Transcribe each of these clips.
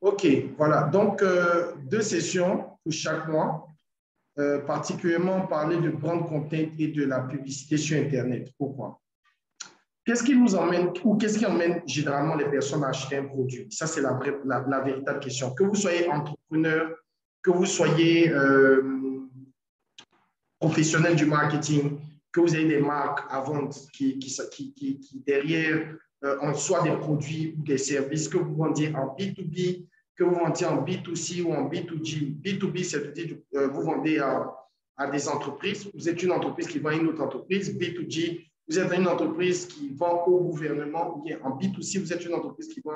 OK, voilà. Donc, deux sessions pour chaque mois, particulièrement parler de brand content et de la publicité sur Internet. Pourquoi? Qu'est-ce qui nous emmène ou qu'est-ce qui emmène généralement les personnes à acheter un produit? Ça, c'est la véritable question. Que vous soyez entrepreneur, que vous soyez professionnel du marketing, que vous ayez des marques à vendre qui derrière en soit des produits ou des services que vous vendiez en B2B, que vous vendiez en B2C ou en B2G. B2B, c'est-à-dire vous vendez à des entreprises. Vous êtes une entreprise qui vend à une autre entreprise. B2G, vous êtes une entreprise qui vend au gouvernement. Ou bien en B2C, vous êtes une entreprise qui vend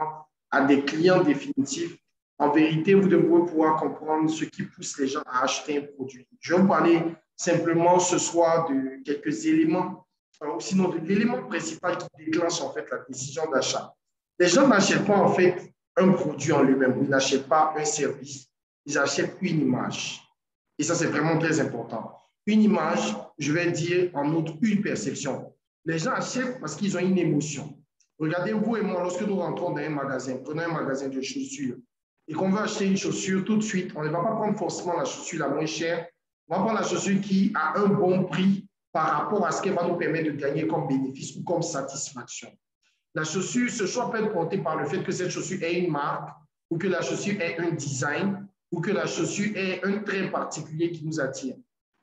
à des clients définitifs. En vérité, vous devez pouvoir comprendre ce qui pousse les gens à acheter un produit. Je vais vous parler simplement ce soir de quelques éléments, ou sinon de l'élément principal qui déclenche en fait la décision d'achat. Les gens n'achètent pas en fait un produit en lui-même, ils n'achètent pas un service, ils achètent une image. Et ça, c'est vraiment très important. Une image, je vais dire en outre une perception. Les gens achètent parce qu'ils ont une émotion. Regardez, vous et moi, lorsque nous rentrons dans un magasin, prenons un magasin de chaussures, et qu'on veut acheter une chaussure tout de suite, on ne va pas prendre forcément la chaussure la moins chère, on va prendre la chaussure qui a un bon prix par rapport à ce qu'elle va nous permettre de gagner comme bénéfice ou comme satisfaction. La chaussure, ce choix peut être porté par le fait que cette chaussure ait une marque ou que la chaussure ait un design ou que la chaussure ait un trait particulier qui nous attire.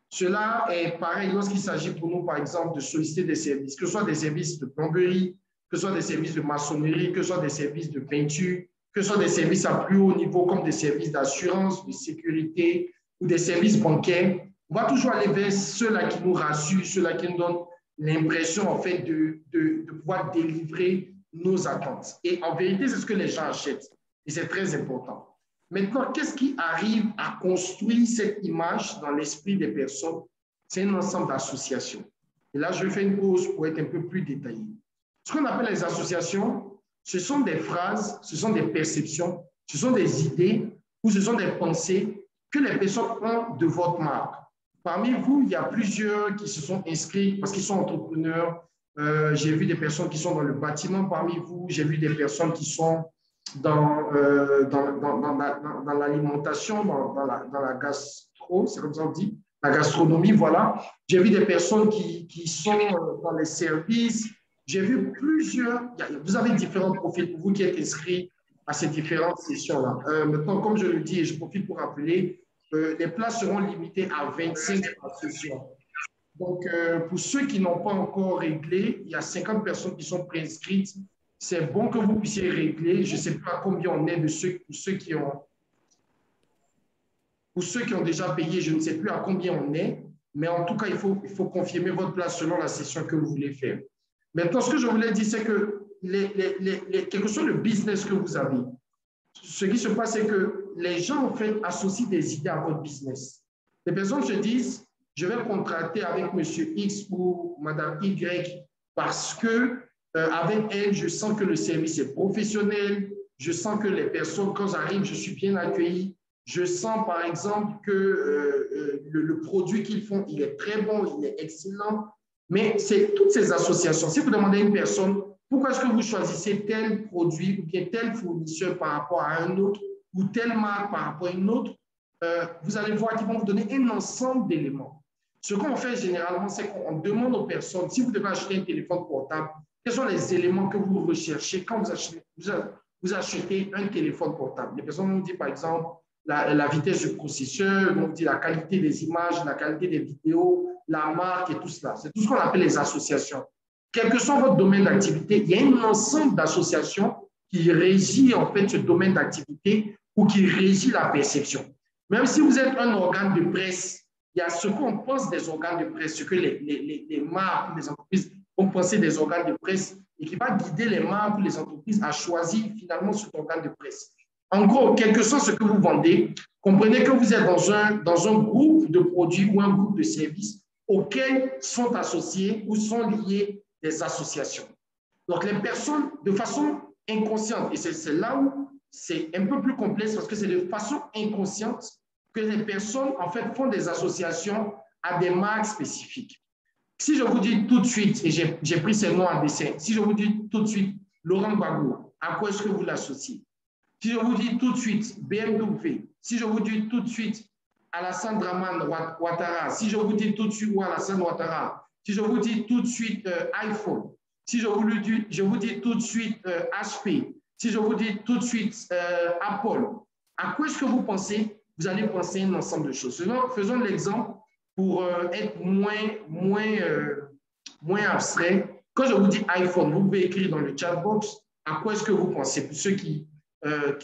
Cela est pareil lorsqu'il s'agit pour nous, par exemple, de solliciter des services, que ce soit des services de plomberie, que ce soit des services de maçonnerie, que ce soit des services de peinture, que ce soit des services à plus haut niveau comme des services d'assurance, de sécurité ou des services bancaires. On va toujours aller vers ceux-là qui nous rassurent, ceux-là qui nous donnent l'impression en fait de pouvoir délivrer nos attentes. Et en vérité, c'est ce que les gens achètent. Et c'est très important. Maintenant, qu'est-ce qui arrive à construire cette image dans l'esprit des personnes? C'est un ensemble d'associations. Et là, je vais faire une pause pour être un peu plus détaillé. Ce qu'on appelle les associations, ce sont des phrases, ce sont des perceptions, ce sont des idées ou ce sont des pensées que les personnes ont de votre marque. Parmi vous, il y a plusieurs qui se sont inscrits parce qu'ils sont entrepreneurs. J'ai vu des personnes qui sont dans le bâtiment parmi vous. J'ai vu des personnes qui sont dans l'alimentation, dans la gastro, c'est comme ça on dit, la gastronomie, voilà. J'ai vu des personnes qui sont dans les services. J'ai vu plusieurs, vous avez différents profils, vous qui êtes inscrits à ces différentes sessions-là. Maintenant, comme je le dis, et je profite pour rappeler, les places seront limitées à 25 par session. Donc, pour ceux qui n'ont pas encore réglé, il y a 50 personnes qui sont préinscrites. C'est bon que vous puissiez régler. Je ne sais pas combien on est de ceux qui ont déjà payé, je ne sais plus à combien on est, mais en tout cas, il faut confirmer votre place selon la session que vous voulez faire. Maintenant, ce que je voulais dire, c'est que quel que soit le business que vous avez, ce qui se passe, c'est que les gens, en fait, associent des idées à votre business. Les personnes se disent, je vais contracter avec monsieur X ou madame Y parce que avec elle, je sens que le service est professionnel, je sens que les personnes, quand j'arrive, je suis bien accueilli, je sens, par exemple, que le produit qu'ils font, il est très bon, il est excellent. Mais c'est toutes ces associations. Si vous demandez à une personne, pourquoi est-ce que vous choisissez tel produit ou bien tel fournisseur par rapport à un autre ou telle marque par rapport à une autre, vous allez voir qu'ils vont vous donner un ensemble d'éléments. Ce qu'on fait généralement, c'est qu'on demande aux personnes, si vous devez acheter un téléphone portable, quels sont les éléments que vous recherchez quand vous achetez un téléphone portable? Les personnes nous disent, par exemple, la vitesse du processeur, on dit la qualité des images, la qualité des vidéos, la marque et tout cela. C'est tout ce qu'on appelle les associations. Quel que soit votre domaine d'activité, il y a un ensemble d'associations qui régit en fait ce domaine d'activité ou qui régit la perception. Même si vous êtes un organe de presse, il y a ce qu'on pense des organes de presse, ce que les marques, les entreprises vont penser des organes de presse et qui va guider les marques ou les entreprises à choisir finalement cet organe de presse. En gros, quel que soit ce que vous vendez, comprenez que vous êtes dans un groupe de produits ou un groupe de services auxquels sont associés ou sont liés des associations. Donc, les personnes, de façon inconsciente, et c'est là où c'est un peu plus complexe parce que c'est de façon inconsciente que les personnes, en fait, font des associations à des marques spécifiques. Si je vous dis tout de suite, et j'ai pris ces noms en dessin, si je vous dis tout de suite Laurent Gbagbo, à quoi est-ce que vous l'associez? Si je vous dis tout de suite BMW, si je vous dis tout de suite Alassane Draman Ouattara, si je vous dis tout de suite Alassane Ouattara, si je vous dis tout de suite iPhone, si je vous dis tout de suite HP, si je vous dis tout de suite Apple, à quoi est-ce que vous pensez? Vous allez penser un ensemble de choses. Faisons l'exemple pour être moins abstrait. Quand je vous dis iPhone, vous pouvez écrire dans le chat box à quoi est-ce que vous pensez, pour ceux qui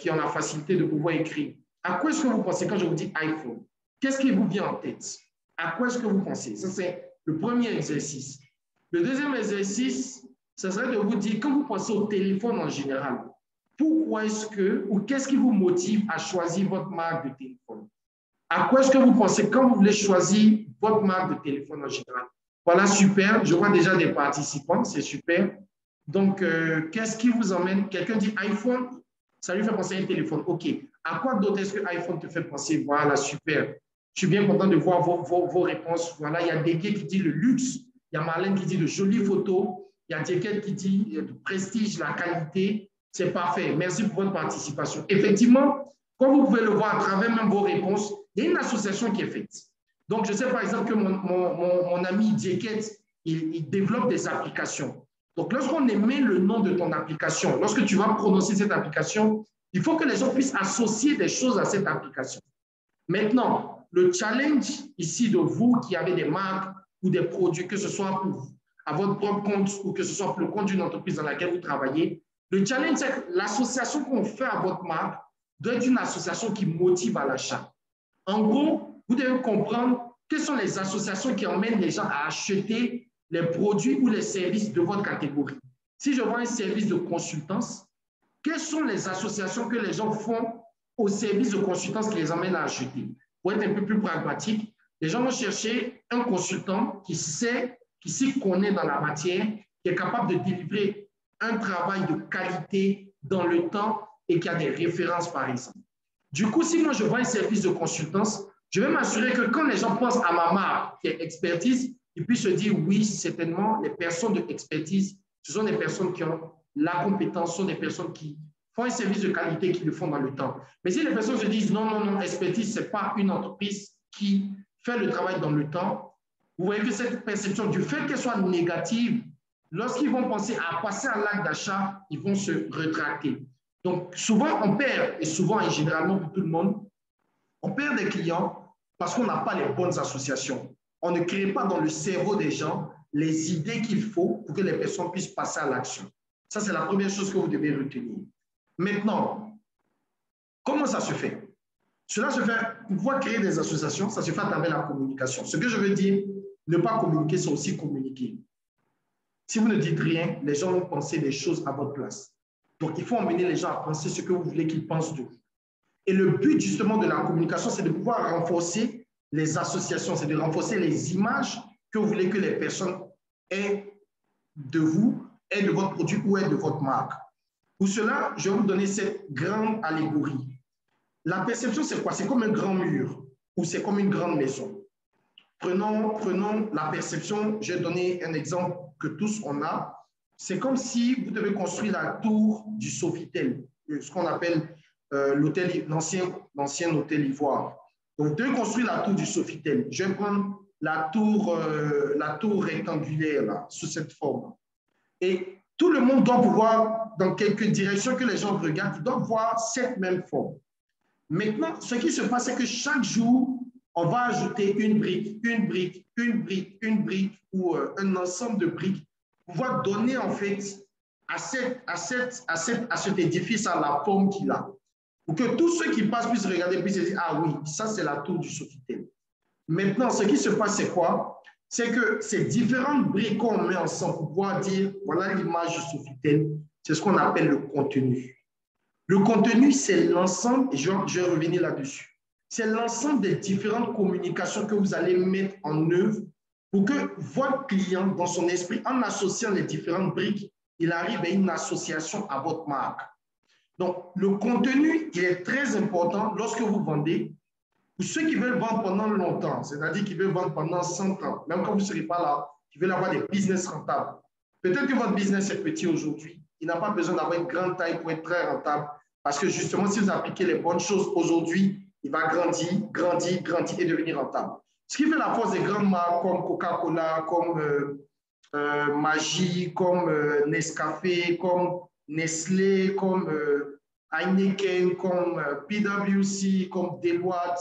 ont la facilité de pouvoir écrire. À quoi est-ce que vous pensez quand je vous dis iPhone? Qu'est-ce qui vous vient en tête? À quoi est-ce que vous pensez? Ça, c'est le premier exercice. Le deuxième exercice, ce serait de vous dire, quand vous pensez au téléphone en général, pourquoi est-ce que, ou qu'est-ce qui vous motive à choisir votre marque de téléphone? À quoi est-ce que vous pensez quand vous voulez choisir votre marque de téléphone en général? Voilà, super. Je vois déjà des participants, c'est super. Donc, qu'est-ce qui vous emmène? Quelqu'un dit iPhone, ça lui fait penser à un téléphone. OK. À quoi d'autre est-ce que iPhone te fait penser? Voilà, super. Je suis bien content de voir vos réponses. Voilà, il y a Dégué qui dit le luxe. Il y a Marlène qui dit de jolies photos. Il y a Dégué qui dit le prestige, la qualité. C'est parfait. Merci pour votre participation. Effectivement, comme vous pouvez le voir à travers même vos réponses, il y a une association qui est faite. Donc, je sais par exemple que mon ami Dieket, il développe des applications. Donc, lorsqu'on émet le nom de ton application, lorsque tu vas prononcer cette application, il faut que les gens puissent associer des choses à cette application. Maintenant, le challenge ici de vous qui avez des marques ou des produits, que ce soit à votre propre compte ou que ce soit pour le compte d'une entreprise dans laquelle vous travaillez, le challenge, c'est que l'association qu'on fait à votre marque doit être une association qui motive à l'achat. En gros, vous devez comprendre quelles sont les associations qui emmènent les gens à acheter les produits ou les services de votre catégorie. Si je vends un service de consultance, quelles sont les associations que les gens font au service de consultance qui les emmènent à acheter? Pour être un peu plus pragmatique, les gens vont chercher un consultant qui s'y connaît dans la matière, qui est capable de délivrer un travail de qualité dans le temps et qui a des références, par exemple. Du coup, si moi je vends un service de consultance, je vais m'assurer que quand les gens pensent à ma marque qui est expertise, ils puissent se dire oui, certainement, les personnes de expertise, ce sont des personnes qui ont la compétence, ce sont des personnes qui font un service de qualité, qui le font dans le temps. Mais si les personnes se disent non, non, non, expertise, ce n'est pas une entreprise qui fait le travail dans le temps, vous voyez que cette perception, du fait qu'elle soit négative, lorsqu'ils vont penser à passer à l'acte d'achat, ils vont se rétracter. Donc, souvent, on perd, et souvent et généralement pour tout le monde, on perd des clients parce qu'on n'a pas les bonnes associations. On ne crée pas dans le cerveau des gens les idées qu'il faut pour que les personnes puissent passer à l'action. Ça, c'est la première chose que vous devez retenir. Maintenant, comment ça se fait? Cela se fait, pour pouvoir créer des associations, ça se fait à travers la communication. Ce que je veux dire, ne pas communiquer, c'est aussi communiquer. Si vous ne dites rien, les gens vont penser des choses à votre place. Donc, il faut emmener les gens à penser ce que vous voulez qu'ils pensent de vous. Et le but, justement, de la communication, c'est de pouvoir renforcer les associations, c'est de renforcer les images que vous voulez que les personnes aient de vous, aient de votre produit ou aient de votre marque. Pour cela, je vais vous donner cette grande allégorie. La perception, c'est quoi? C'est comme un grand mur ou c'est comme une grande maison. Prenons la perception. Je vais donner un exemple que tous on a. C'est comme si vous devez construire la tour du Sofitel, ce qu'on appelle l'ancien hôtel Ivoire. Donc, vous devez construire la tour du Sofitel. Je vais prendre la tour rectangulaire là, sous cette forme. Et tout le monde doit pouvoir, dans quelque direction que les gens regardent, ils doivent voir cette même forme. Maintenant, ce qui se passe, c'est que chaque jour, on va ajouter une brique ou un ensemble de briques pour pouvoir donner en fait à cet édifice à la forme qu'il a. Pour que tous ceux qui passent puissent regarder, puissent se dire, ah oui, ça c'est la tour du Sofitel. Maintenant, ce qui se passe, c'est quoi? C'est que ces différentes briques qu'on met ensemble pour pouvoir dire, voilà l'image du Sofitel, c'est ce qu'on appelle le contenu. Le contenu, c'est l'ensemble, et je vais revenir là-dessus, c'est l'ensemble des différentes communications que vous allez mettre en œuvre pour que votre client, dans son esprit, en associant les différentes briques, il arrive à une association à votre marque. Donc, le contenu, il est très important lorsque vous vendez. Pour ceux qui veulent vendre pendant longtemps, c'est-à-dire qui veulent vendre pendant 100 ans, même quand vous ne serez pas là, qui veulent avoir des business rentables. Peut-être que votre business est petit aujourd'hui. Il n'a pas besoin d'avoir une grande taille pour être très rentable. Parce que justement, si vous appliquez les bonnes choses aujourd'hui, il va grandir, grandir, grandir et devenir rentable. Ce qui fait la force des grandes marques comme Coca-Cola, comme Maggi, comme Nescafé, comme Nestlé, comme Heineken, comme PwC, comme Deloitte,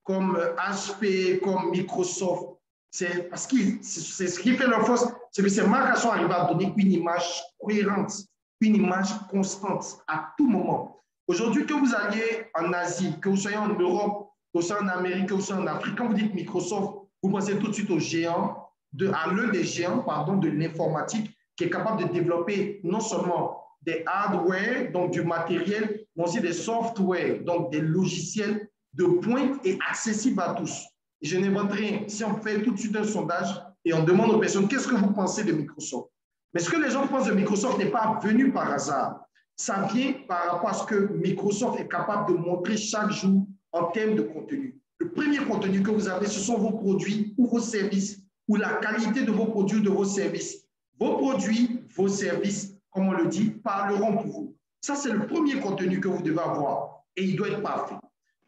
comme HP, comme Microsoft. C'est parce que c'est ce qui fait leur force, c'est que ces marques sont arrivées à donner une image cohérente, une image constante à tout moment. Aujourd'hui, que vous alliez en Asie, que vous soyez en Europe, que vous soyez en Amérique, que vous soyez en Afrique, quand vous dites Microsoft, vous pensez tout de suite aux géants, à l'un des géants de l'informatique qui est capable de développer non seulement des hardware, donc du matériel, mais aussi des software, donc des logiciels de pointe et accessibles à tous. Et je n'invente rien. Si on fait tout de suite un sondage et on demande aux personnes qu'est-ce que vous pensez de Microsoft, mais ce que les gens pensent de Microsoft n'est pas venu par hasard. Ça vient par rapport à ce que Microsoft est capable de montrer chaque jour en termes de contenu. Le premier contenu que vous avez, ce sont vos produits ou vos services, ou la qualité de vos produits ou de vos services. Vos produits, vos services, comme on le dit, parleront pour vous. Ça, c'est le premier contenu que vous devez avoir et il doit être parfait.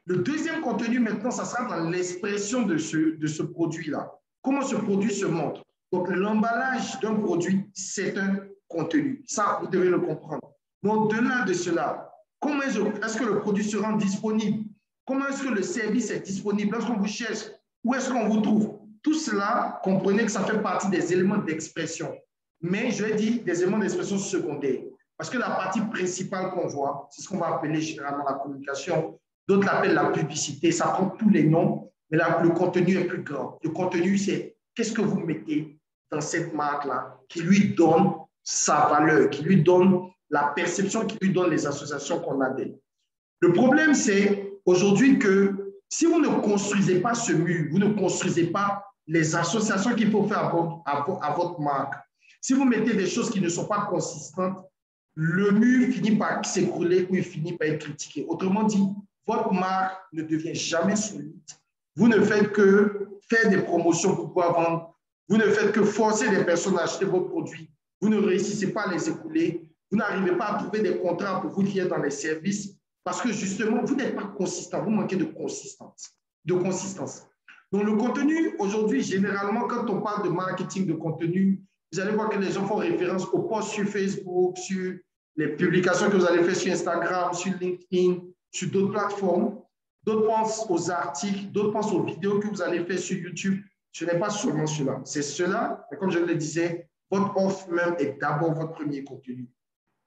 Le deuxième contenu, maintenant, ça sera dans l'expression de ce produit-là. Comment ce produit se montre. Donc, l'emballage d'un produit, c'est un contenu. Ça, vous devez le comprendre. Mais au-delà de cela, comment est-ce que le produit se rend disponible? Comment est-ce que le service est disponible? Lorsqu'on vous cherche, où est-ce qu'on vous trouve? Tout cela, comprenez que ça fait partie des éléments d'expression. Mais je vais dire des éléments d'expression secondaires. Parce que la partie principale qu'on voit, c'est ce qu'on va appeler généralement la communication. D'autres l'appellent la publicité. Ça prend tous les noms, mais là, le contenu est plus grand. Le contenu, c'est qu'est-ce que vous mettez dans cette marque-là qui lui donne sa valeur, qui lui donne la perception, qui lui donne les associations qu'on a d'elle. Le problème, c'est aujourd'hui que si vous ne construisez pas ce mur, vous ne construisez pas les associations qu'il faut faire à votre marque, si vous mettez des choses qui ne sont pas consistantes, le mur finit par s'écrouler ou il finit par être critiqué. Autrement dit, votre marque ne devient jamais solide. Vous ne faites que faire des promotions pour pouvoir vendre. Vous ne faites que forcer des personnes à acheter vos produits. Vous ne réussissez pas à les écouler. Vous n'arrivez pas à trouver des contrats pour vous qui êtes dans les services parce que justement, vous n'êtes pas consistant. Vous manquez de consistance. Donc, le contenu, aujourd'hui, généralement, quand on parle de marketing de contenu, vous allez voir que les gens font référence aux posts sur Facebook, sur les publications que vous allez faire sur Instagram, sur LinkedIn, sur d'autres plateformes. D'autres pensent aux articles, d'autres pensent aux vidéos que vous allez faire sur YouTube. Ce n'est pas seulement cela. C'est cela, et comme je le disais, votre offre même est d'abord votre premier contenu.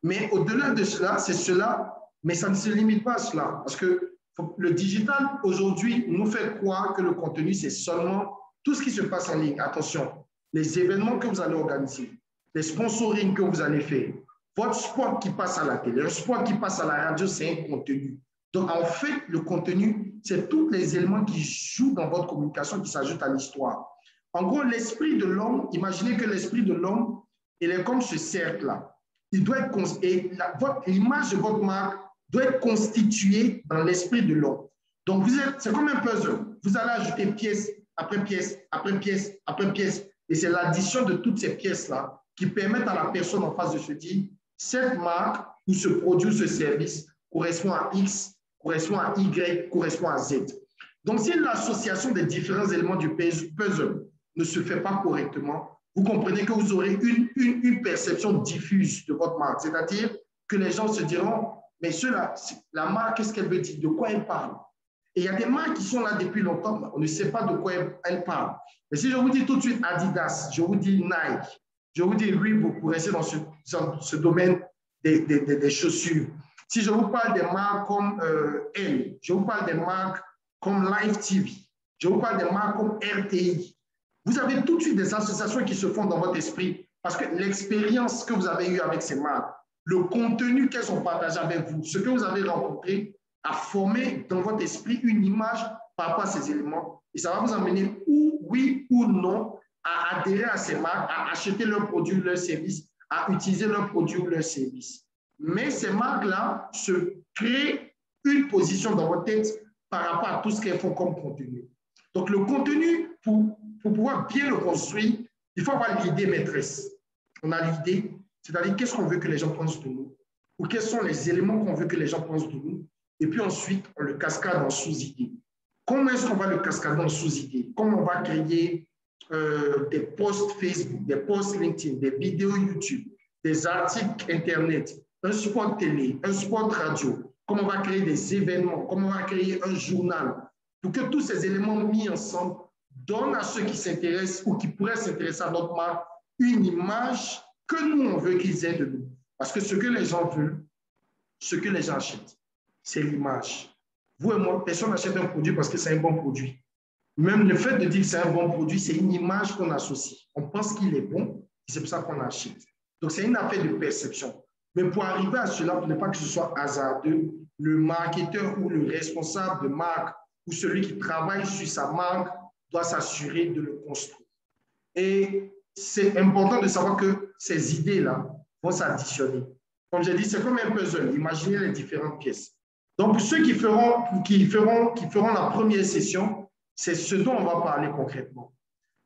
Mais au-delà de cela, c'est cela, mais ça ne se limite pas à cela. Parce que le digital, aujourd'hui, nous fait croire que le contenu, c'est seulement tout ce qui se passe en ligne. Attention, les événements que vous allez organiser, les sponsorings que vous allez faire, votre spot qui passe à la télé, un spot qui passe à la radio, c'est un contenu. Donc, en fait, le contenu, c'est tous les éléments qui jouent dans votre communication qui s'ajoutent à l'histoire. En gros, l'esprit de l'homme, imaginez que l'esprit de l'homme, il est comme ce cercle-là. Il doit être, l'image de votre marque doit être constituée dans l'esprit de l'homme. Donc, c'est comme un puzzle. Vous allez ajouter pièce après pièce, après pièce, après pièce. Et c'est l'addition de toutes ces pièces-là qui permettent à la personne en face de se dire, cette marque ou ce produit ou ce service correspond à X, correspond à Y, correspond à Z. Donc, si l'association des différents éléments du puzzle ne se fait pas correctement, vous comprenez que vous aurez une perception diffuse de votre marque. C'est-à-dire que les gens se diront, mais la marque, qu'est-ce qu'elle veut dire? De quoi elle parle? Et il y a des marques qui sont là depuis longtemps, mais on ne sait pas de quoi elles parlent. Mais si je vous dis tout de suite Adidas, je vous dis Nike, je vous dis Reebok, pour rester dans ce domaine des chaussures. Si je vous parle des marques comme Elle, je vous parle des marques comme Live TV, je vous parle des marques comme RTI, vous avez tout de suite des associations qui se font dans votre esprit parce que l'expérience que vous avez eue avec ces marques, le contenu qu'elles ont partagé avec vous, ce que vous avez rencontré, a formé dans votre esprit une image par rapport à ces éléments et ça va vous amener oui ou non à adhérer à ces marques, à acheter leurs produits ou leurs services, à utiliser leurs produits ou leurs services. Mais ces marques-là se créent une position dans votre tête par rapport à tout ce qu'elles font comme contenu. Donc, le contenu, pour pouvoir bien le construire, il faut avoir l'idée maîtresse. On a l'idée, c'est-à-dire qu'est-ce qu'on veut que les gens pensent de nous. ou quels sont les éléments qu'on veut que les gens pensent de nous. Et puis ensuite, on le cascade en sous-idées. Comment est-ce qu'on va le cascader en sous-idées? Comment on va créer des posts Facebook, des posts LinkedIn, des vidéos YouTube, des articles Internet, un spot télé, un spot radio, comment on va créer des événements, comment on va créer un journal, pour que tous ces éléments mis ensemble donnent à ceux qui s'intéressent ou qui pourraient s'intéresser à notre marque une image que nous, on veut qu'ils aient de nous. Parce que ce que les gens veulent, ce que les gens achètent, c'est l'image. Vous et moi, personne n'achète un produit parce que c'est un bon produit. Même le fait de dire que c'est un bon produit, c'est une image qu'on associe. On pense qu'il est bon, et c'est pour ça qu'on achète. Donc, c'est une affaire de perception. Mais pour arriver à cela, pour ne pas que ce soit hasardeux, le marketeur ou le responsable de marque ou celui qui travaille sur sa marque doit s'assurer de le construire. Et c'est important de savoir que ces idées-là vont s'additionner. Comme j'ai dit, c'est comme un puzzle. Imaginez les différentes pièces. Donc, pour ceux qui feront la première session, c'est ce dont on va parler concrètement.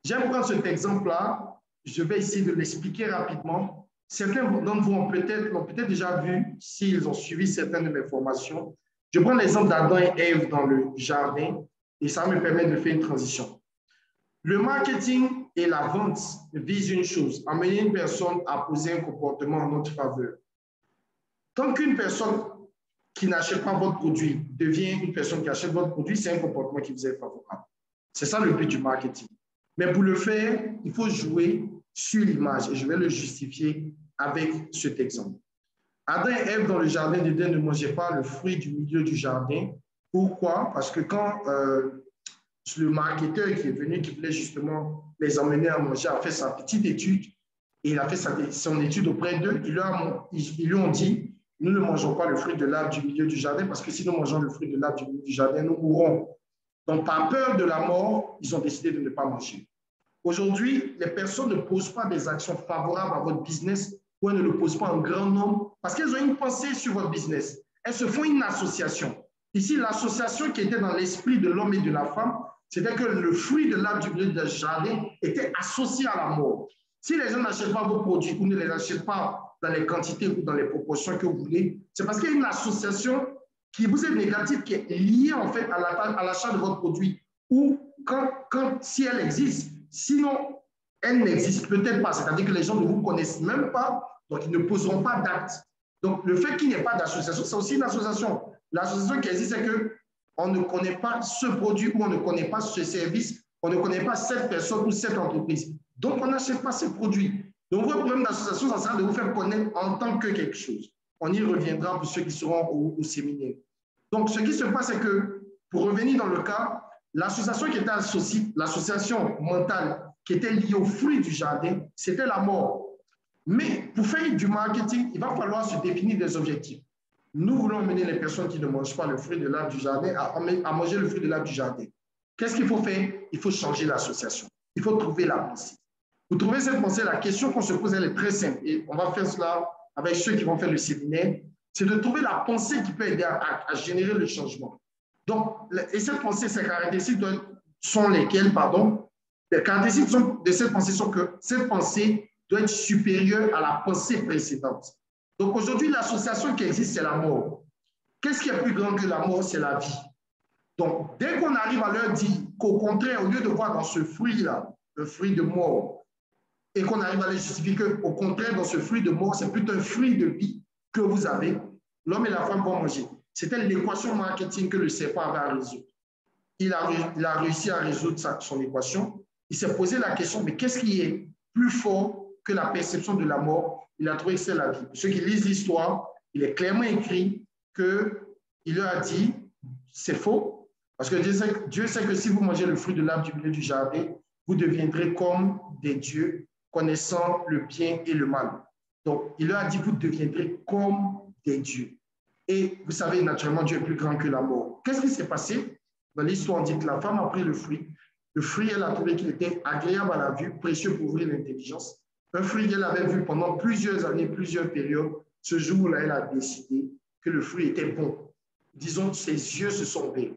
J'aime prendre cet exemple-là. Je vais essayer de l'expliquer rapidement. Certains d'entre vous l'ont peut-être déjà vu s'ils ont suivi certaines de mes formations. Je prends l'exemple d'Adam et Ève dans le jardin et ça me permet de faire une transition. Le marketing et la vente visent une chose, amener une personne à poser un comportement en notre faveur. Tant qu'une personne qui n'achète pas votre produit devient une personne qui achète votre produit, c'est un comportement qui vous est favorable. C'est ça le but du marketing. Mais pour le faire, il faut jouer sur l'image et je vais le justifier avec cet exemple. Adam et Ève dans le jardin d'Éden ne mangeaient pas le fruit du milieu du jardin. Pourquoi? Parce que quand le marketeur qui est venu, qui voulait justement les emmener à manger, a fait sa petite étude et il a fait son étude auprès d'eux, ils lui ont dit, nous ne mangeons pas le fruit de l'arbre du milieu du jardin parce que si nous mangeons le fruit de l'arbre du milieu du jardin, nous mourrons. Donc, par peur de la mort, ils ont décidé de ne pas manger. Aujourd'hui, les personnes ne posent pas des actions favorables à votre business ou elles ne le posent pas en grand nombre parce qu'elles ont une pensée sur votre business. Elles se font une association. Ici, l'association qui était dans l'esprit de l'homme et de la femme, c'était que le fruit de l'arbre du milieu du jardin était associé à la mort. Si les gens n'achètent pas vos produits ou ne les achètent pas dans les quantités ou dans les proportions que vous voulez, c'est parce qu'il y a une association qui vous est négative, qui est liée en fait à l'achat de votre produit ou si elle existe. Sinon, elle n'existe peut-être pas. C'est-à-dire que les gens ne vous connaissent même pas, donc ils ne poseront pas d'acte. Donc, le fait qu'il n'y ait pas d'association, c'est aussi une association. L'association qui existe, c'est qu'on ne connaît pas ce produit ou on ne connaît pas ce service, on ne connaît pas cette personne ou cette entreprise. Donc, on n'achète pas ces produits. Donc, votre problème d'association, ça sera de vous faire connaître en tant que quelque chose. On y reviendra pour ceux qui seront au séminaire. Donc, ce qui se passe, c'est que, pour revenir dans le cas, l'association qui était associée, l'association mentale qui était liée au fruit du jardin, c'était la mort. Mais pour faire du marketing, il va falloir se définir des objectifs. Nous voulons amener les personnes qui ne mangent pas le fruit de l'arbre du jardin à manger le fruit de l'arbre du jardin. Qu'est-ce qu'il faut faire? Il faut changer l'association. Il faut trouver la pensée. Pour trouver cette pensée, la question qu'on se pose, elle est très simple. Et on va faire cela avec ceux qui vont faire le séminaire. C'est de trouver la pensée qui peut aider à générer le changement. Donc, et cette pensée, ces caractéristiques sont lesquelles, pardon? Les caractéristiques de cette pensée sont que cette pensée doit être supérieure à la pensée précédente. Donc, aujourd'hui, l'association qui existe, c'est la mort. Qu'est-ce qui est plus grand que la mort? C'est la vie. Donc, dès qu'on arrive à leur dire qu'au contraire, au lieu de voir dans ce fruit-là, le fruit de mort, et qu'on arrive à les justifier qu'au contraire, dans ce fruit de mort, c'est plutôt un fruit de vie que vous avez, l'homme et la femme vont manger. C'était l'équation marketing que le serpent avait à résoudre. Il a réussi à résoudre son équation. Il s'est posé la question, mais qu'est-ce qui est plus fort que la perception de la mort? Il a trouvé que c'est la vie. Pour ceux qui lisent l'histoire, il est clairement écrit qu'il leur a dit, c'est faux, parce que Dieu sait que si vous mangez le fruit de l'arbre du milieu du jardin, vous deviendrez comme des dieux, connaissant le bien et le mal. Donc, il leur a dit, vous deviendrez comme des dieux. Et vous savez, naturellement, Dieu est plus grand que la mort. Qu'est-ce qui s'est passé? Dans l'histoire, on dit que la femme a pris le fruit. Le fruit, elle a trouvé qu'il était agréable à la vue, précieux pour ouvrir l'intelligence. Un fruit qu'elle avait vu pendant plusieurs années, plusieurs périodes. Ce jour-là, elle a décidé que le fruit était bon. Disons, ses yeux se sont ouverts.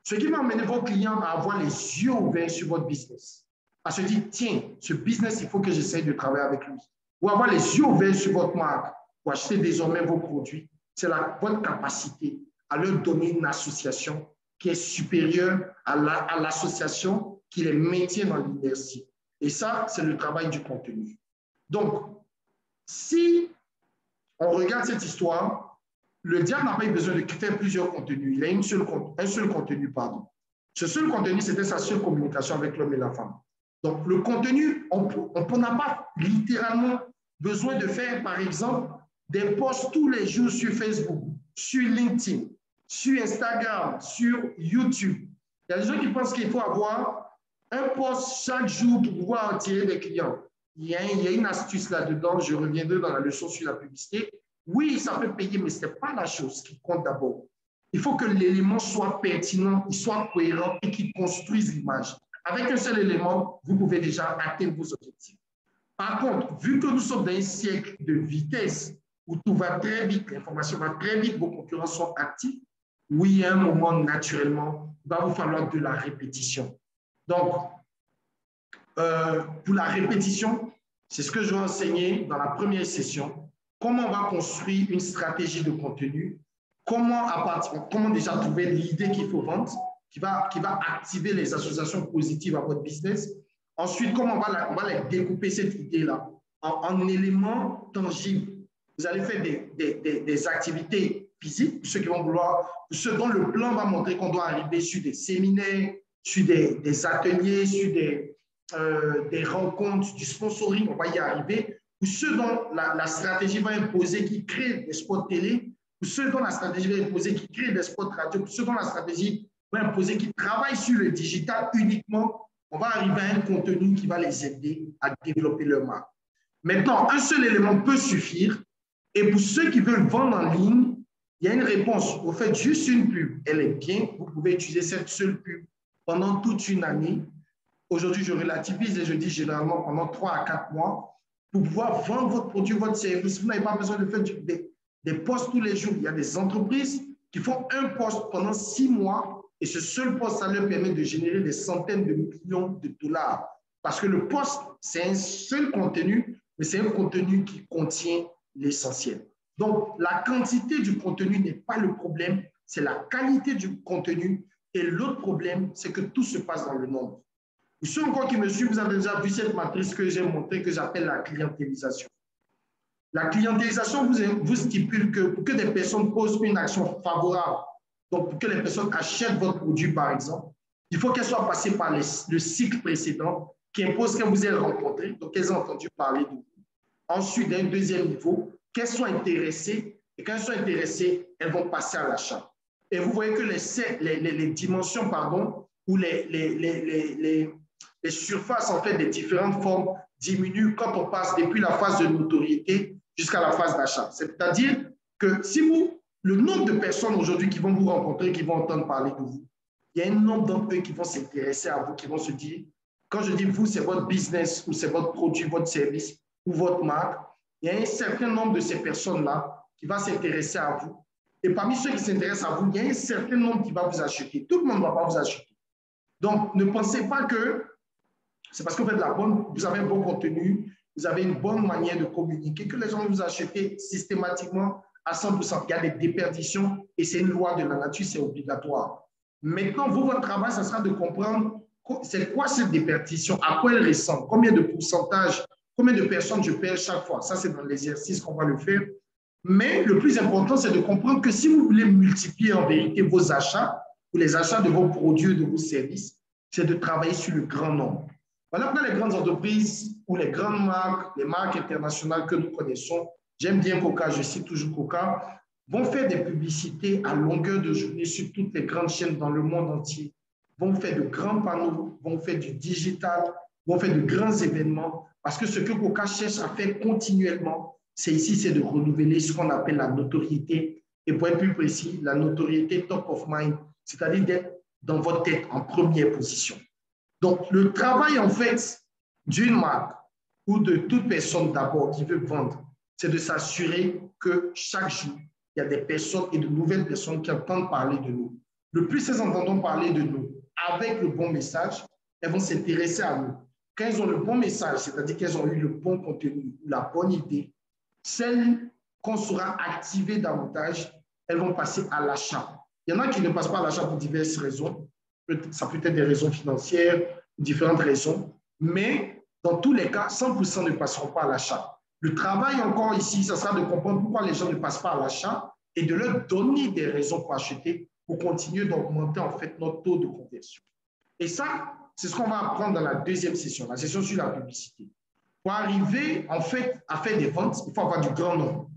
Ce qui va amener vos clients à avoir les yeux ouverts sur votre business. À se dire, tiens, ce business, il faut que j'essaye de travailler avec lui. Ou avoir les yeux ouverts sur votre marque. pour acheter désormais vos produits, c'est votre capacité à leur donner une association qui est supérieure à l'association qui les maintient dans l'inertie. Et ça, c'est le travail du contenu. Donc, si on regarde cette histoire, le diable n'a pas eu besoin de faire plusieurs contenus. Il a un seul contenu, pardon. Ce seul contenu, c'était sa seule communication avec l'homme et la femme. Donc, le contenu, on n'a pas littéralement besoin de faire, par exemple, des posts tous les jours sur Facebook, sur LinkedIn, sur Instagram, sur YouTube. Il y a des gens qui pensent qu'il faut avoir un post chaque jour pour pouvoir attirer des clients. Il y a une astuce là-dedans, je reviendrai dans la leçon sur la publicité. Oui, ça peut payer, mais ce n'est pas la chose qui compte d'abord. Il faut que l'élément soit pertinent, il soit cohérent et qu'il construise l'image. Avec un seul élément, vous pouvez déjà atteindre vos objectifs. Par contre, vu que nous sommes dans un siècle de vitesse, où tout va très vite, l'information va très vite, vos concurrents sont actifs, oui, à un moment, naturellement, il va vous falloir de la répétition. Donc, pour la répétition, c'est ce que je vais enseigner dans la première session. Comment on va construire une stratégie de contenu, comment déjà trouver l'idée qu'il faut vendre, qui va activer les associations positives à votre business. Ensuite, comment on va découper cette idée-là en éléments tangibles. Vous allez faire des activités physiques, pour ceux qui vont vouloir, pour ceux dont le plan va montrer qu'on doit arriver sur des séminaires, sur des ateliers, sur des rencontres, du sponsoring, on va y arriver. Pour ceux dont la stratégie va imposer qui créent des spots télé, pour ceux dont la stratégie va imposer qui créent des spots radio, pour ceux dont la stratégie va imposer qui travaillent sur le digital uniquement, on va arriver à un contenu qui va les aider à développer leur marque. Maintenant, un seul élément peut suffire. Et pour ceux qui veulent vendre en ligne, il y a une réponse. Vous faites juste une pub. Elle est bien. Vous pouvez utiliser cette seule pub pendant toute une année. Aujourd'hui, je relativise et je dis généralement pendant 3 à 4 mois pour pouvoir vendre votre produit, votre service. Vous n'avez pas besoin de faire des posts tous les jours. Il y a des entreprises qui font un post pendant 6 mois et ce seul post, ça leur permet de générer des centaines de millions de dollars. Parce que le post, c'est un seul contenu, mais c'est un contenu qui contient l'essentiel. Donc, la quantité du contenu n'est pas le problème, c'est la qualité du contenu. Et l'autre problème, c'est que tout se passe dans le nombre. Pour ceux encore qui me suivent, vous avez déjà vu cette matrice que j'ai montrée, que j'appelle la clientélisation. La clientélisation vous stipule que pour que des personnes posent une action favorable, donc pour que les personnes achètent votre produit, par exemple, il faut qu'elles soient passées par le cycle précédent qui impose qu'elles vous aient rencontré, donc qu'elles ont entendu parler de vous. Ensuite, d'un deuxième niveau, qu'elles soient intéressées, et quand elles sont intéressées, elles vont passer à l'achat. Et vous voyez que les dimensions, pardon, ou les surfaces, en fait, des différentes formes diminuent quand on passe depuis la phase de notoriété jusqu'à la phase d'achat. C'est-à-dire que si le nombre de personnes aujourd'hui qui vont vous rencontrer, qui vont entendre parler de vous, il y a un nombre d'entre eux qui vont s'intéresser à vous, qui vont se dire, quand je dis vous, c'est votre business ou c'est votre produit, votre service, ou votre marque, il y a un certain nombre de ces personnes-là qui va s'intéresser à vous. Et parmi ceux qui s'intéressent à vous, il y a un certain nombre qui va vous acheter. Tout le monde ne va pas vous acheter. Donc, ne pensez pas que c'est parce que vous avez un bon contenu, vous avez une bonne manière de communiquer, que les gens vont vous acheter systématiquement à 100%. Il y a des déperditions et c'est une loi de la nature, c'est obligatoire. Maintenant, votre travail, ça sera de comprendre c'est quoi cette déperdition, à quoi elle ressemble, combien de pourcentage, combien de personnes je perds chaque fois. Ça, c'est dans l'exercice qu'on va le faire. Mais le plus important, c'est de comprendre que si vous voulez multiplier en vérité vos achats ou les achats de vos produits ou de vos services, c'est de travailler sur le grand nombre. Voilà pourquoi les grandes entreprises ou les grandes marques, les marques internationales que nous connaissons, j'aime bien Coca, je cite toujours Coca, vont faire des publicités à longueur de journée sur toutes les grandes chaînes dans le monde entier, vont faire de grands panneaux, vont faire du digital, vont faire de grands événements, parce que ce que Coca cherche à faire continuellement, c'est de renouveler ce qu'on appelle la notoriété, et pour être plus précis, la notoriété top of mind, c'est-à-dire d'être dans votre tête en première position. Donc, le travail, en fait, d'une marque ou de toute personne d'abord qui veut vendre, c'est de s'assurer que chaque jour, il y a des personnes et de nouvelles personnes qui entendent parler de nous. Le plus elles entendront parler de nous avec le bon message, elles vont s'intéresser à nous. Quand elles ont le bon message, c'est-à-dire qu'elles ont eu le bon contenu, la bonne idée, celles qu'on saura activer davantage, elles vont passer à l'achat. Il y en a qui ne passent pas à l'achat pour diverses raisons. Ça peut être des raisons financières, différentes raisons. Mais dans tous les cas, 100% ne passeront pas à l'achat. Le travail encore ici, ça sera de comprendre pourquoi les gens ne passent pas à l'achat et de leur donner des raisons pour acheter, pour continuer d'augmenter en fait notre taux de conversion. Et ça, c'est ce qu'on va apprendre dans la deuxième session, la session sur la publicité. Pour arriver en fait à faire des ventes, il faut avoir du grand nombre.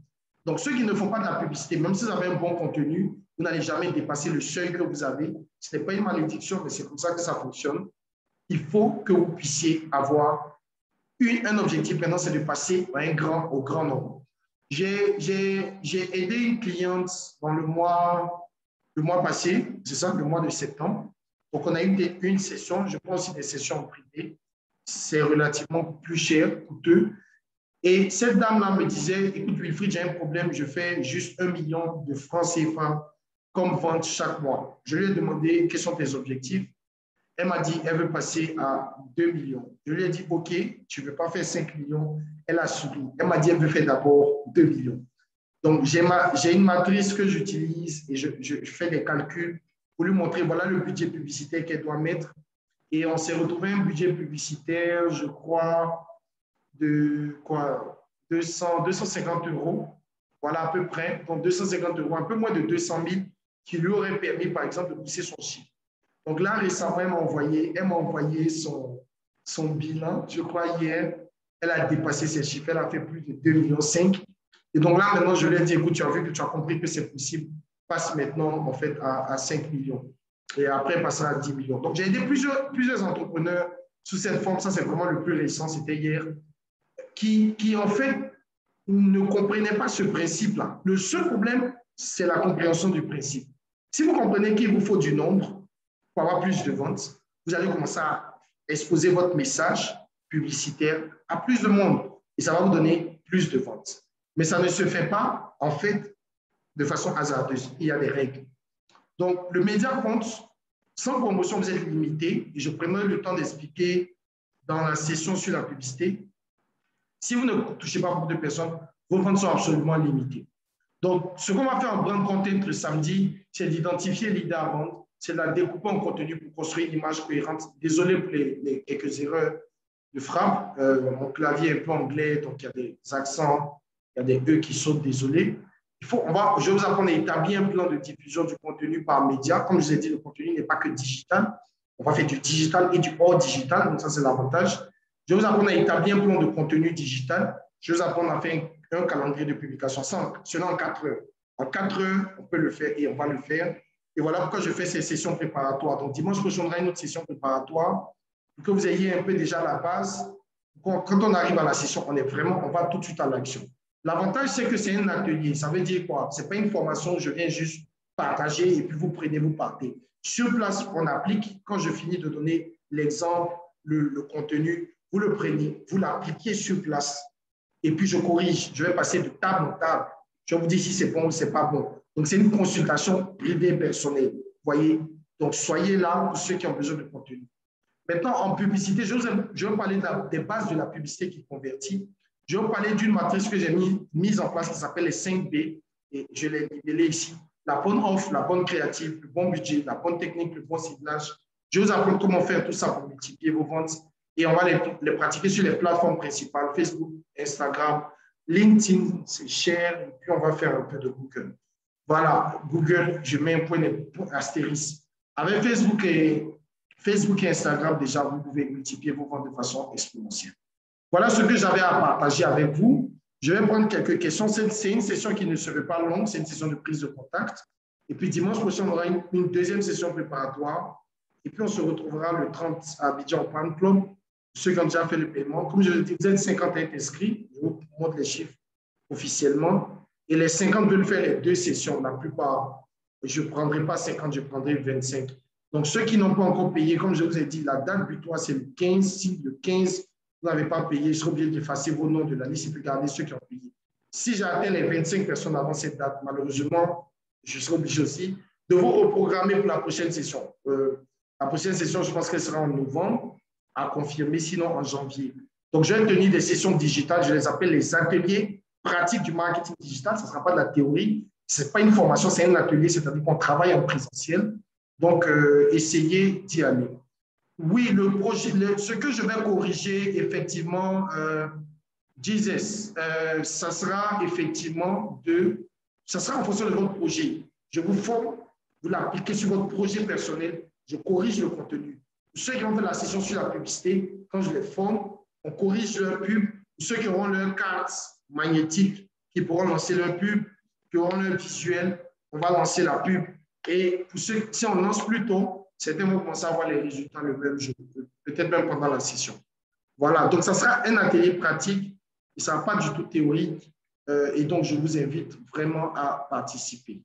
Donc, ceux qui ne font pas de la publicité, même si vous avez un bon contenu, vous n'allez jamais dépasser le seuil que vous avez. Ce n'est pas une malédiction, mais c'est comme ça que ça fonctionne. Il faut que vous puissiez avoir un objectif maintenant, c'est de passer au grand nombre. J'ai aidé une cliente dans le mois passé, c'est ça, le mois de septembre. Donc, on a eu une session, je prends aussi des sessions en privé. C'est relativement plus cher, coûteux. Et cette dame-là me disait, écoute Wilfried, j'ai un problème, je fais juste 1 million de francs CFA comme vente chaque mois. Je lui ai demandé quels sont tes objectifs. Elle m'a dit, elle veut passer à 2 millions. Je lui ai dit, OK, tu ne veux pas faire 5 millions. Elle a souri. Elle m'a dit, elle veut faire d'abord 2 millions. Donc, j'ai une matrice que j'utilise et je fais des calculs pour lui montrer, voilà le budget publicitaire qu'elle doit mettre. Et on s'est retrouvé un budget publicitaire, je crois, de 250 euros. Voilà à peu près. Donc, 250 euros, un peu moins de 200 000 qui lui auraient permis, par exemple, de pousser son chiffre. Donc là, récemment, elle m'a envoyé son bilan, je crois, hier. Elle a dépassé ses chiffres. Elle a fait plus de 2,5 millions. Et donc là, maintenant, je lui ai dit, écoute, tu as vu que tu as compris que c'est possible. Passe maintenant, en fait, à 5 millions. Et après, elle passera à 10 millions. Donc, j'ai aidé plusieurs entrepreneurs sous cette forme. Ça, c'est vraiment le plus récent. C'était hier. Qui, en fait, ne comprenaient pas ce principe-là. Le seul problème, c'est la compréhension du principe. Si vous comprenez qu'il vous faut du nombre, pour avoir plus de ventes, vous allez commencer à exposer votre message publicitaire à plus de monde et ça va vous donner plus de ventes. Mais ça ne se fait pas, en fait, de façon hasardeuse. Il y a des règles. Donc, le média compte. Sans promotion, vous êtes limité. Et je prendrai le temps d'expliquer dans la session sur la publicité. Si vous ne touchez pas beaucoup de personnes, vos ventes sont absolument limitées. Donc, ce qu'on va faire en brand content le samedi, c'est d'identifier l'idée à vendre, c'est de la découper en contenu pour construire une image cohérente. Désolé pour les quelques erreurs de frappe. Mon clavier est un peu anglais, donc il y a des accents, il y a des E qui sautent, désolé. Je vais vous apprendre à établir un plan de diffusion du contenu par média. Comme je vous ai dit, le contenu n'est pas que digital. On va faire du digital et du hors digital, donc ça, c'est l'avantage. Je vais vous apprendre à établir un plan de contenu digital. Je vais vous apprendre à faire un calendrier de publication. Cela en 4 heures. En 4 heures, on peut le faire et on va le faire. Et voilà pourquoi je fais ces sessions préparatoires. Donc, dimanche prochain, on aura une autre session préparatoire pour que vous ayez un peu déjà la base. Quand on arrive à la session, on va tout de suite à l'action. L'avantage, c'est que c'est un atelier. Ça veut dire quoi? Ce n'est pas une formation où je viens juste partager et puis vous prenez, vous partez. Sur place, on applique. Quand je finis de donner l'exemple, le contenu, vous le prenez, vous l'appliquez sur place. Et puis, je corrige. Je vais passer de table en table. Je vous dis si c'est bon ou c'est pas bon. Donc, c'est une consultation privée personnelle. Vous voyez? Donc, soyez là pour ceux qui ont besoin de contenu. Maintenant, en publicité, je vais parler des bases de la publicité qui convertit. Je vais vous parler d'une matrice que j'ai mise en place qui s'appelle les 5 B. Et je l'ai libellée ici. La bonne offre, la bonne créative, le bon budget, la bonne technique, le bon ciblage. Je vais vous apprendre comment faire tout ça pour multiplier vos ventes. Et on va les pratiquer sur les plateformes principales, Facebook, Instagram, LinkedIn, c'est cher. Et puis, on va faire un peu de Google. Voilà, Google, je mets un point astérisque. Avec Facebook et Instagram, déjà, vous pouvez multiplier vos ventes de façon exponentielle. Voilà ce que j'avais à partager avec vous. Je vais prendre quelques questions. C'est une session qui ne serait pas longue, c'est une session de prise de contact. Et puis dimanche prochain, on aura une deuxième session préparatoire. Et puis on se retrouvera le 30 à Abidjan au Pan Club. Ceux qui ont déjà fait le paiement. Comme je l'ai dit, vous êtes 51 inscrits. Je vous montre les chiffres officiellement. Et les 50 veulent faire les 2 sessions. La plupart, je ne prendrai pas 50, je prendrai 25. Donc, ceux qui n'ont pas encore payé, comme je vous ai dit, la date butoir, c'est le 15. Si le 15, vous n'avez pas payé, je serai obligé d'effacer vos noms de la liste et puis garder ceux qui ont payé. Si j'ai atteint les 25 personnes avant cette date, malheureusement, je serai obligé aussi de vous reprogrammer pour la prochaine session. La prochaine session, je pense qu'elle sera en novembre, à confirmer, sinon en janvier. Donc, je vais tenir des sessions digitales, je les appelle les ateliers pratique du marketing digital, ce ne sera pas de la théorie, ce n'est pas une formation, c'est un atelier, c'est-à-dire qu'on travaille en présentiel. Donc, essayez d'y aller. Oui, le projet, ce que je vais corriger, effectivement, Jesus, ça sera effectivement ça sera en fonction de votre projet. Je vous forme, vous l'appliquez sur votre projet personnel, je corrige le contenu. Ceux qui vont faire la session sur la publicité, quand je les forme, on corrige leur pub. Ceux qui auront leur carte magnétique, qui pourront lancer leur pub, qui auront leur visuel, on va lancer la pub. Et pour ceux, si on lance plus tôt, certains vont commencer à voir les résultats le même jour, peut-être même pendant la session. Voilà, donc ça sera un atelier pratique, il ne sera pas du tout théorique, et donc je vous invite vraiment à participer.